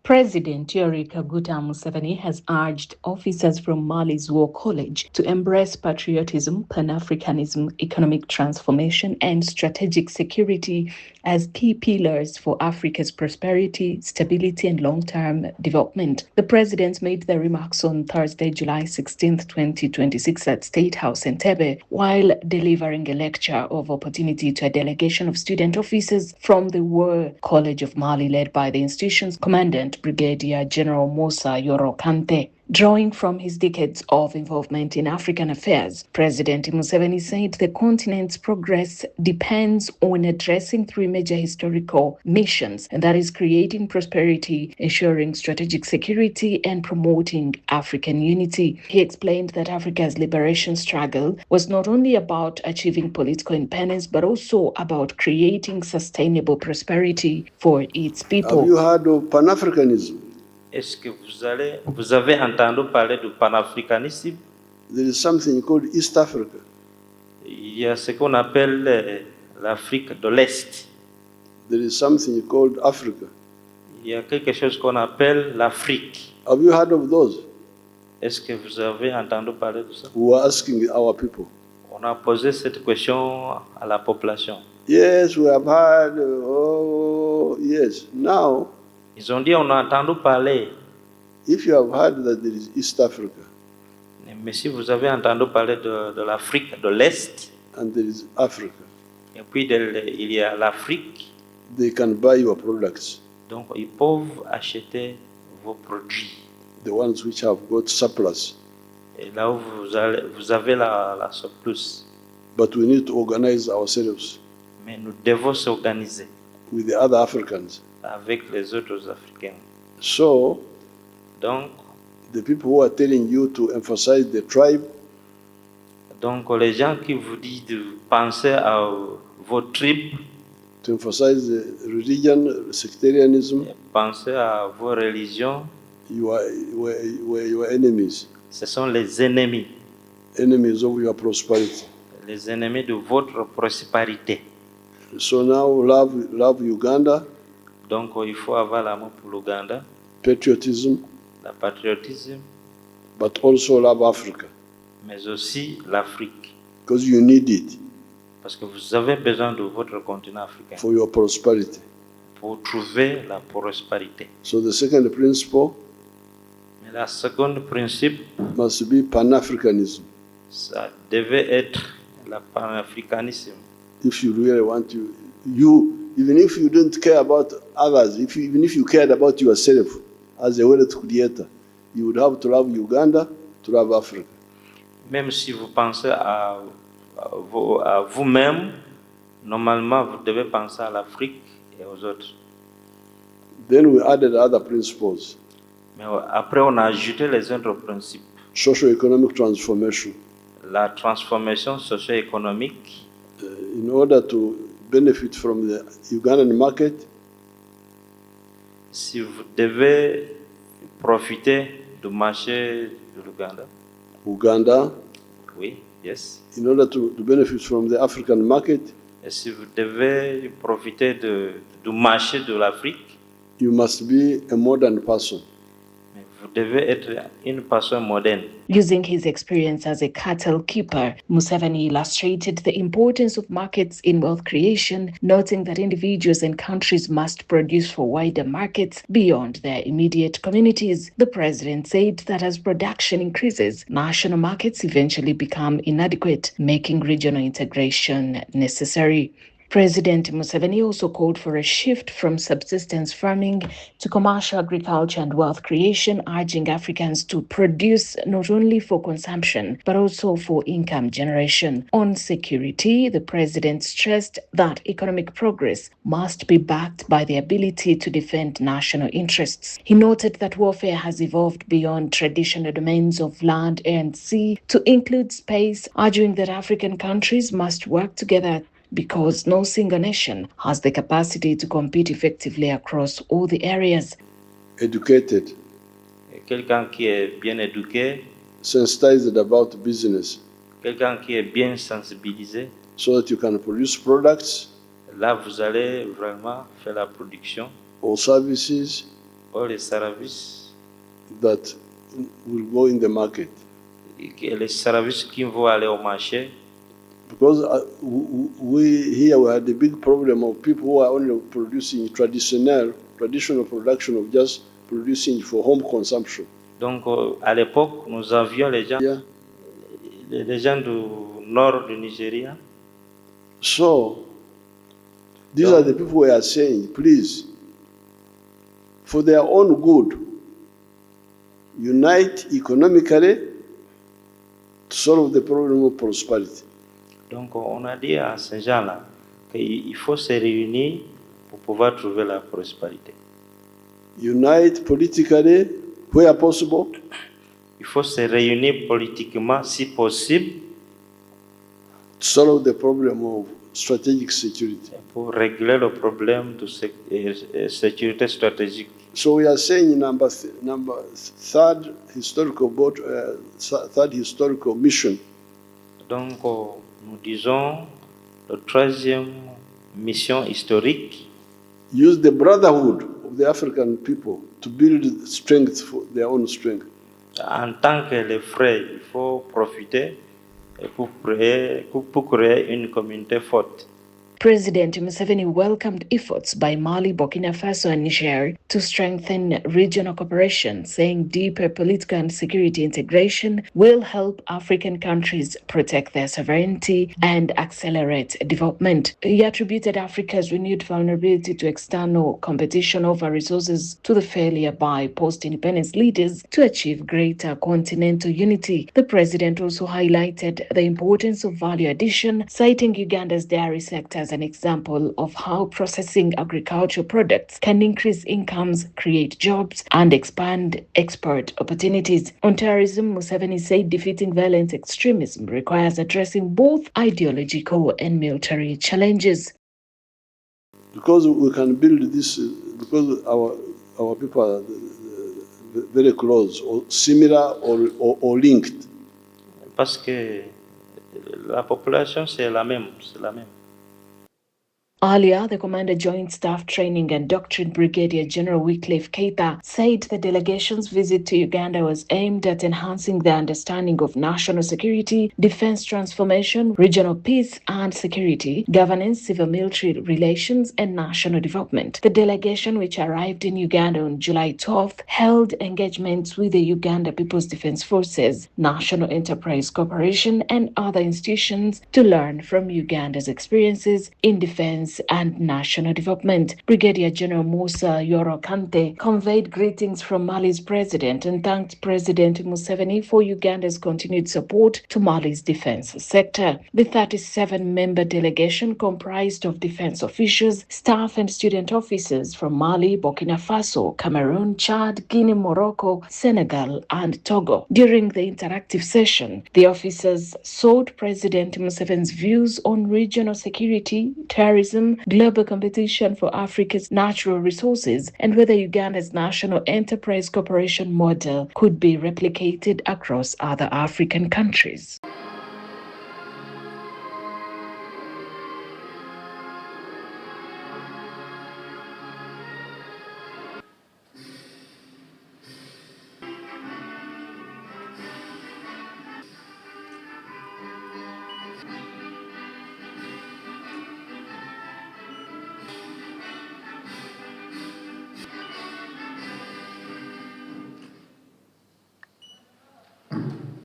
President Yoweri Kaguta Museveni has urged officers from Mali's War College to embrace patriotism, pan-Africanism, economic transformation, and strategic security as key pillars for Africa's prosperity, stability, and long-term development. The president made the remarks on Thursday, July 16, 2026 at State House Entebbe while delivering a lecture of opportunity to a delegation of student officers from the War College of Mali led by the institution's commandant, Brigadier General Musa Yoro Kante. Drawing from his decades of involvement in African affairs, President Museveni said the continent's progress depends on addressing three major historical missions, and that is creating prosperity, ensuring strategic security, and promoting African unity. He explained that Africa's liberation struggle was not only about achieving political independence, but also about creating sustainable prosperity for its people. Have you heard of pan-Africanism? Est-ce que vous avez entendu parler du panafricanisme? There is something called East Africa. Il y a ce qu'on appelle l'Afrique de l'Est. There is something called Africa. Il y a quelque chose qu'on appelle l'Afrique. Have you heard of those? Est-ce que vous avez entendu parler de ça? We are asking our people. On a posé cette question à la population. Yes, we have heard. Oh, yes. Now, ils ont dit on a entendu parler. If you have heard that there is East Africa, mais si vous avez entendu parler de l'Afrique de l'Est, and there is Africa, et puis il y a l'Afrique, they can buy your products. Donc ils peuvent acheter vos produits. The ones which have got surplus. Et là où vous avez la surplus. But we need to organize ourselves. Mais nous devons s'organiser. With the other Africans. Avec les autres Africains. So, donc, the people who are telling you to emphasize the tribe. Donc, les gens qui vous disent de penser à vos tribus. To emphasize the religion, sectarianism. Penser à vos religions. You are your enemies. Ce sont les ennemis. Enemies of your prosperity. Les ennemis de votre prospérité. So now love Uganda. Donc il faut avoir l'amour pour l'Ouganda. Patriotism. La patriotisme. But also love Africa. Mais aussi l'Afrique. Because you need it. Parce que vous avez besoin de votre continent africain. For your prosperity. Pour trouver la prospérité. So the second principle. Mais la seconde principe. Must be pan-Africanism. Ça devait être la pan-africanisme. If you really want to, even if you don't care about others, even if you cared about yourself as a wealth creator, you would have to love Uganda, to love Africa. Même si vous pensez à vous-même, normalement vous devez penser à l'Afrique et aux autres. Then we added other principles. Mais après on a ajouté les autres principes. Socio-economic transformation. La transformation socio-économique. In order to benefit from the Ugandan market. Si vous devez profiter du marché de l'Ouganda. Uganda. Oui, yes. In order to benefit from the African market. Et si vous devez profiter du marché de l'Afrique. You must be a modern person. Vous devez être une personne moderne. Using his experience as a cattle keeper, Museveni illustrated the importance of markets in wealth creation, noting that individuals and countries must produce for wider markets beyond their immediate communities. The president said that as production increases, national markets eventually become inadequate, making regional integration necessary. President Museveni also called for a shift from subsistence farming to commercial agriculture and wealth creation, urging Africans to produce not only for consumption, but also for income generation. On security, the president stressed that economic progress must be backed by the ability to defend national interests. He noted that warfare has evolved beyond traditional domains of land, air, and sea to include space, arguing that African countries must work together because no single nation has the capacity to compete effectively across all the areas. Educated. Quelqu'un qui est bien éduqué. Sensitized about business. Quelqu'un qui est bien sensibilisé. So that you can produce products. Là, vous allez vraiment faire la production. Or services. les services. That will go in the market. Les services qui vont aller au marché. Because we had the big problem of people who are only producing traditional production of just producing for home consumption. Donc, à l'époque, nous avions les gens du nord du Nigeria. So, these are the people who are saying, please, for their own good, unite economically to solve the problem of prosperity. Donc, on a dit à ces gens-là qu'il faut se réunir pour pouvoir trouver la prospérité. Unite politically where possible. Il faut se réunir politiquement si possible. To solve the problem of strategic security. Pour régler le problème de sécurité stratégique. So we are saying third historical mission. Donc, nous disons la troisième mission historique. Use the brotherhood of the African people to build strength for their own strength. En tant que les frères, il faut profiter pour créer une communauté forte. President Museveni welcomed efforts by Mali, Burkina Faso, and Niger to strengthen regional cooperation, saying deeper political and security integration will help African countries protect their sovereignty and accelerate development. He attributed Africa's renewed vulnerability to external competition over resources to the failure by post-independence leaders to achieve greater continental unity. The president also highlighted the importance of value addition, citing Uganda's dairy sector as an example of how processing agricultural products can increase incomes, create jobs, and expand export opportunities. On terrorism, Museveni said defeating violent extremism requires addressing both ideological and military challenges. Because we can build this, because our people are very close, or similar, or linked. Parce que la population, c'est la même. Earlier, the Commander Joint Staff Training and Doctrine Brigadier General Wycliffe Keita said the delegation's visit to Uganda was aimed at enhancing the understanding of national security, defense transformation, regional peace and security, governance, civil-military relations, and national development. The delegation, which arrived in Uganda on July 12th, held engagements with the Uganda People's Defense Forces, National Enterprise Corporation, and other institutions to learn from Uganda's experiences in defense and national development. Brigadier General Musa Yoro Kante conveyed greetings from Mali's president and thanked President Museveni for Uganda's continued support to Mali's defense sector. The 37-member delegation comprised of defense officials, staff and student officers from Mali, Burkina Faso, Cameroon, Chad, Guinea, Morocco, Senegal, and Togo. During the interactive session, the officers sought President Museveni's views on regional security, terrorism, global competition for Africa's natural resources, and whether Uganda's National Enterprise Corporation model could be replicated across other African countries.